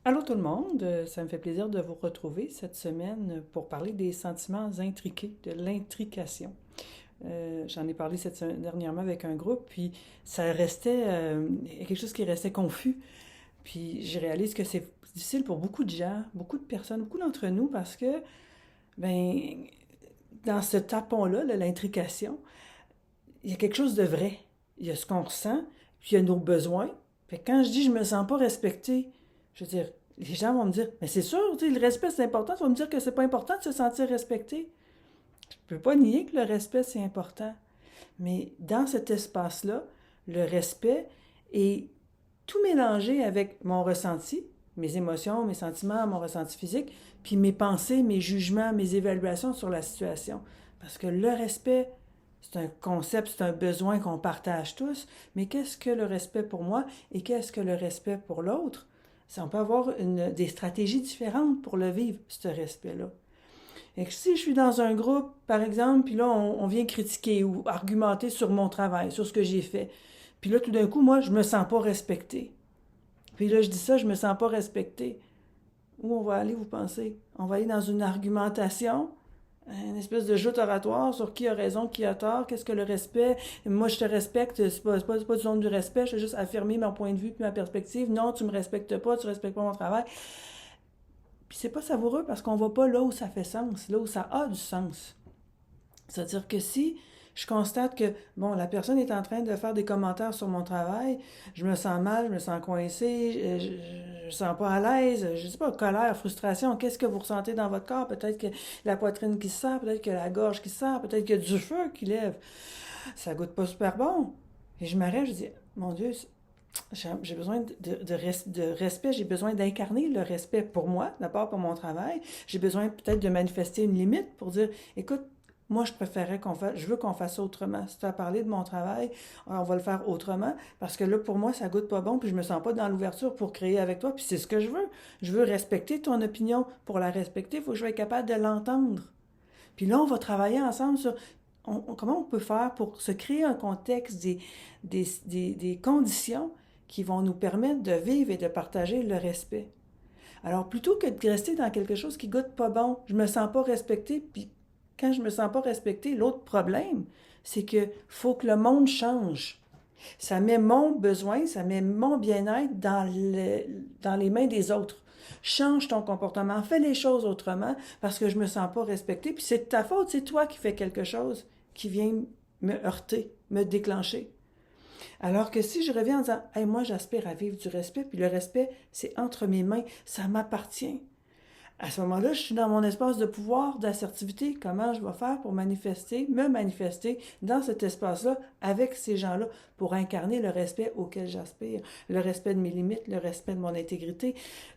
Allô tout le monde, ça me fait plaisir de vous retrouver cette semaine pour parler des sentiments intriqués, de l'intrication. J'en ai parlé dernièrement avec un groupe, puis ça restait quelque chose qui restait confus. Puis je réalise que c'est difficile pour beaucoup de gens, beaucoup de personnes, beaucoup d'entre nous, parce que, ben, dans ce tapon-là, l'intrication, il y a quelque chose de vrai. Il y a ce qu'on ressent, puis il y a nos besoins. Fait que quand je dis je me sens pas respectée, je veux dire, les gens vont me dire, mais c'est sûr, le respect c'est important. Tu vas me dire que c'est pas important de se sentir respecté. Je peux pas nier que le respect c'est important. Mais dans cet espace-là, le respect est tout mélangé avec mon ressenti, mes émotions, mes sentiments, mon ressenti physique, puis mes pensées, mes jugements, mes évaluations sur la situation. Parce que le respect, c'est un concept, c'est un besoin qu'on partage tous, mais qu'est-ce que le respect pour moi et qu'est-ce que le respect pour l'autre? On peut avoir des stratégies différentes pour le vivre, ce respect-là. Et que si je suis dans un groupe, par exemple, puis là, on vient critiquer ou argumenter sur mon travail, sur ce que j'ai fait, puis là, tout d'un coup, moi, je me sens pas respectée. Puis là, je dis ça, je me sens pas respectée. Où on va aller, vous pensez? On va aller dans une argumentation, une espèce de joute oratoire sur qui a raison, qui a tort, qu'est-ce que le respect. Moi, je te respecte, c'est pas du nom du respect, je vais juste affirmer mon point de vue puis ma perspective. Non, tu me respectes pas, tu respectes pas mon travail. Puis c'est pas savoureux parce qu'on va pas là où ça fait sens, là où ça a du sens. C'est-à-dire que si je constate que, bon, la personne est en train de faire des commentaires sur mon travail, je me sens mal, je me sens coincée, je me sens pas à l'aise, je sais pas, colère, frustration, qu'est-ce que vous ressentez dans votre corps? Peut-être que la poitrine qui se serre, peut-être que la gorge qui se serre, peut-être qu'il y a du feu qui lève. Ça goûte pas super bon. Et je m'arrête, je dis, mon Dieu, j'ai besoin de respect, j'ai besoin d'incarner le respect pour moi, d'abord pour mon travail. J'ai besoin peut-être de manifester une limite pour dire, écoute, moi, je veux qu'on fasse ça autrement. Si tu as parlé de mon travail, on va le faire autrement, parce que là, pour moi, ça goûte pas bon, puis je me sens pas dans l'ouverture pour créer avec toi, puis c'est ce que je veux. Je veux respecter ton opinion. Pour la respecter, il faut que je sois capable de l'entendre. Puis là, on va travailler ensemble sur comment on peut faire pour se créer un contexte, des conditions qui vont nous permettre de vivre et de partager le respect. Alors, plutôt que de rester dans quelque chose qui goûte pas bon, je me sens pas respectée, puis quand je me sens pas respectée, l'autre problème, c'est que faut que le monde change. Ça met mon besoin, ça met mon bien-être dans les mains des autres. Change ton comportement, fais les choses autrement parce que je me sens pas respectée. Puis c'est de ta faute, c'est toi qui fais quelque chose qui vient me heurter, me déclencher. Alors que si je reviens en disant, hey, moi j'aspire à vivre du respect, puis le respect, c'est entre mes mains, ça m'appartient. À ce moment-là, je suis dans mon espace de pouvoir, d'assertivité. Comment je vais faire pour me manifester dans cet espace-là, avec ces gens-là, pour incarner le respect auquel j'aspire, le respect de mes limites, le respect de mon intégrité.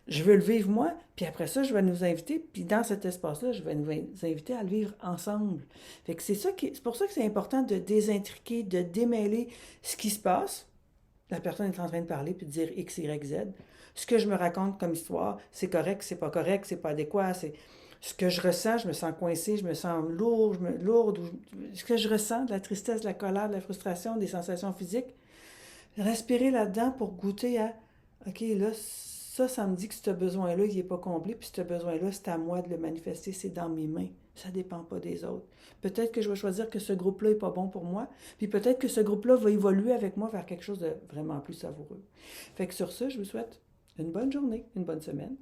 Je veux le vivre moi, puis après ça, je vais nous inviter, puis dans cet espace-là, je vais nous inviter à le vivre ensemble. Fait que c'est pour ça que c'est important de désintriquer, de démêler ce qui se passe. La personne est en train de parler puis de dire X, Y, Z. Ce que je me raconte comme histoire, c'est correct, c'est pas correct, c'est pas adéquat, c'est ce que je ressens, je me sens coincée, je me sens lourde, ce que je ressens, de la tristesse, de la colère, de la frustration, des sensations physiques, respirer là-dedans pour goûter à, OK, là, ça me dit que ce besoin-là, il n'est pas comblé, puis ce besoin-là, c'est à moi de le manifester, c'est dans mes mains. Ça ne dépend pas des autres. Peut-être que je vais choisir que ce groupe-là n'est pas bon pour moi, puis peut-être que ce groupe-là va évoluer avec moi vers quelque chose de vraiment plus savoureux. Fait que sur ce, je vous souhaite une bonne journée, une bonne semaine.